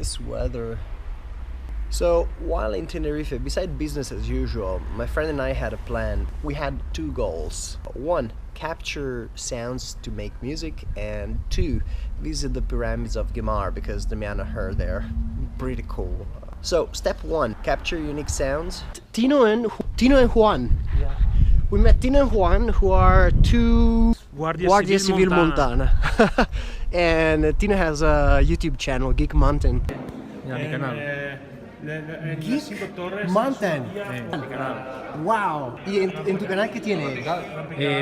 nice weather. So while in Tenerife, beside business as usual, my friend and I had a plan. We had two goals. One, capture sounds to make music, and two, visit the pyramids of Guimar because Damiano heard they're pretty cool. So step one, capture unique sounds. Tino and Juan. Yeah. We met Tino and Juan, who are two Guardia Civil Montana. And Tino has a YouTube channel, Geek Mountain. Yeah, mi canale. Geek Mountain. Mi canale. Wow. ¿Y en tu canal qué tienes?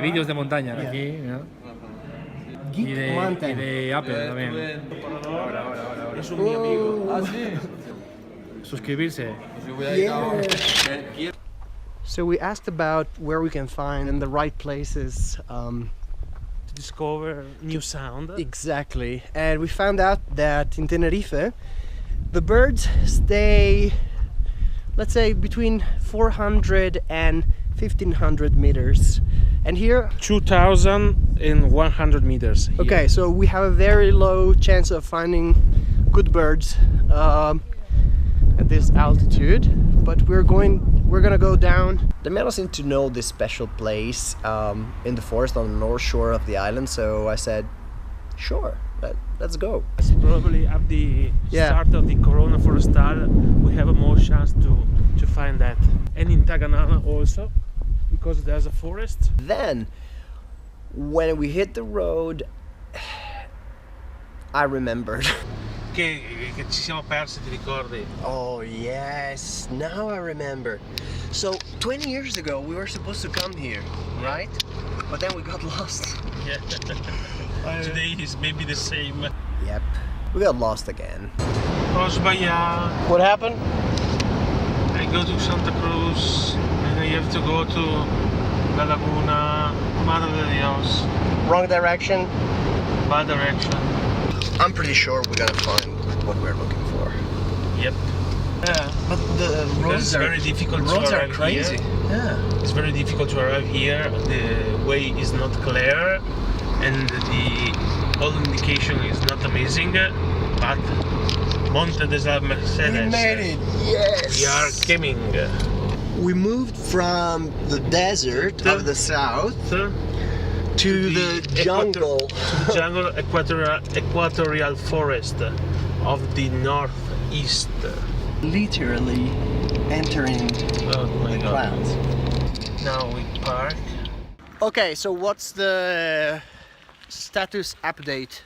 Vídeos de montaña, aquí, ¿no? Geek Y Mountain. de Apple también. Es un mi amigo. Ah, sí. Suscribirse. Yeah. So we asked about where we can find the right places. To discover new sound. Exactly. And we found out that in Tenerife, the birds stay, let's say, between 400 and 1500 meters. And here, 2,100 meters. Here. okay, so we have a very low chance of finding good birds at this altitude, but we're gonna go down. The man seemed to know this special place in the forest on the north shore of the island, so I said, sure, let's go. It's probably at the start of the Corona Forestal we have a more chance to find that. And in Taganana also, because there's a forest. Then, when we hit the road, I remembered. Che ci siamo persi, ti ricordi? Oh yes, now I remember. So 20 years ago we were supposed to come here, right? But then we got lost. Yeah. Today is maybe the same. Yep, we got lost again. Ho sbagliato. What happened? I go to Santa Cruz and I have to go to La Laguna, Madre de Dios, Wrong direction. bad direction. I'm pretty sure we're gonna find what we're looking for. Yep. Yeah. But the It's very difficult to arrive crazy. here. Yeah. It's very difficult to arrive here. The way is not clear, and the all indication is not amazing. But Monte de San Mercedes. We made it. Yes. We are coming. We moved from the desert of the south to the jungle. To the jungle, equatorial forest of the northeast. Literally entering Oh my the god. clouds. Now we park. Okay, so what's the status update?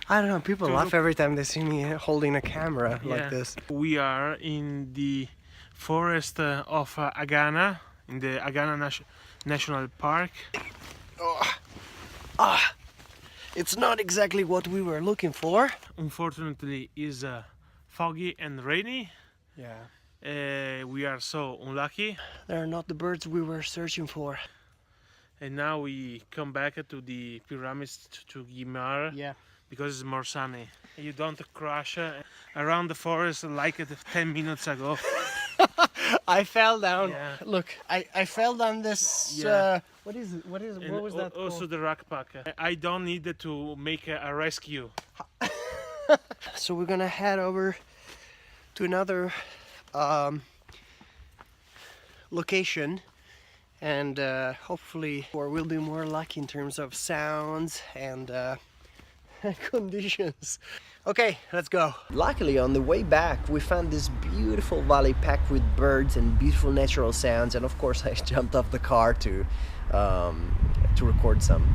I don't know, people laugh every time they see me holding a camera like this. We are in the forest of Agana, in the Agana National Park. It's not exactly what we were looking for. Unfortunately, is foggy and rainy. Yeah. We are so unlucky. They're not the birds we were searching for. And now we come back to the pyramids to Guimar. Yeah. Because it's more sunny. You don't crash around the forest like 10 minutes ago. I fell down. Yeah. Look, I fell down this. Yeah. What And was that? also called? the ruckpack. I don't need to make a rescue. So we're gonna head over to another location, and hopefully we'll be more lucky in terms of sounds and conditions. Okay, let's go. Luckily, on the way back, we found this beautiful valley packed with birds and beautiful natural sounds, and of course I jumped off the car to record some.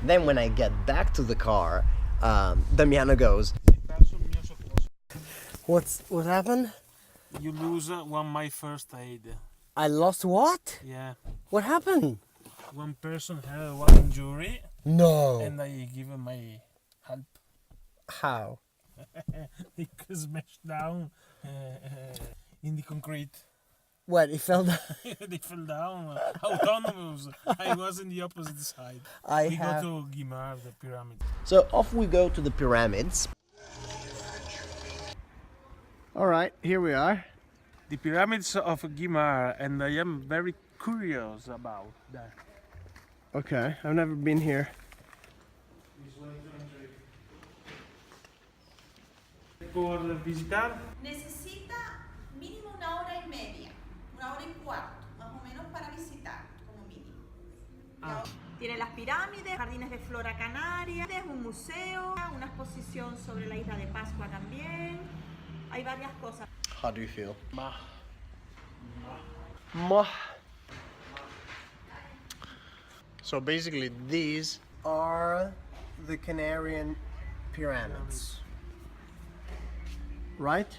Then when I get back to the car, Damiano goes, What happened? You lose my first aid. I lost what? Yeah. What happened? One person had one injury No. and I give my help. How? He smashed down in the concrete. What, it fell down? They fell down. Autonomous. I was in the opposite side. I We have... go to Guimar, the pyramid. So off we go to the pyramids. Alright, here we are. The pyramids of Guimar, and I am very curious about that. Okay, I've never been here. Por visitar. Necesita mínimo 1 hora y media, 1 hora y cuarto, más o menos para visitar, como mínimo. Tiene las pirámides, jardines de flora canaria, un museo, una exposición sobre la isla de Pascua también. Hay varias cosas. How do you feel? Mah. So basically these are the Canarian pyramids. Right?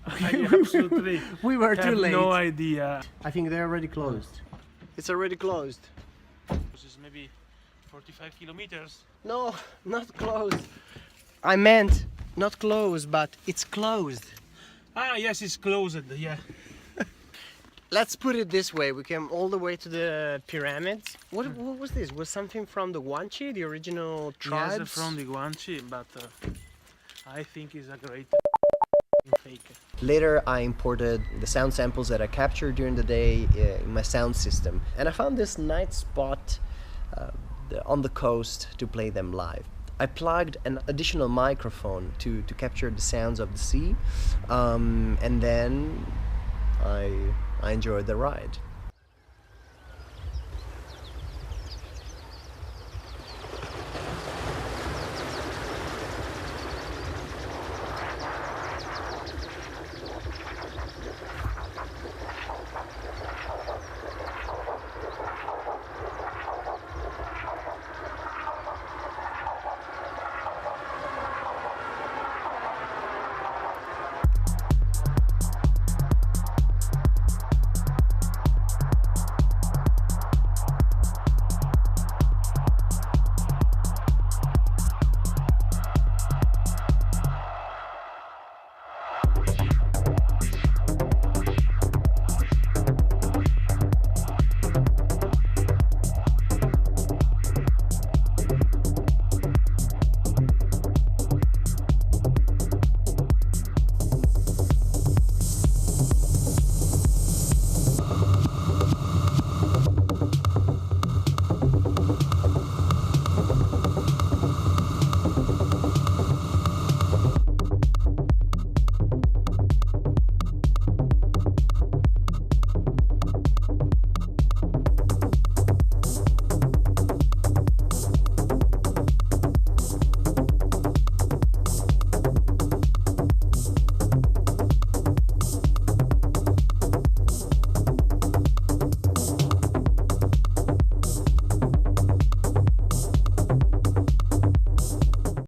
Absolutely. We were have too late. no idea. I think they're already closed. It's already closed. This is maybe 45 kilometers. No, not closed. I meant not closed, but it's closed. Ah, yes, it's closed. Yeah. Let's put it this way, we came all the way to the pyramids. What was this? Was something from the Guanche, the original tribes? Yes, from the Guanche, but I think it's a great fake. Later I imported the sound samples that I captured during the day in my sound system. And I found this nice spot on the coast to play them live. I plugged an additional microphone to capture the sounds of the sea, and then I enjoyed the ride.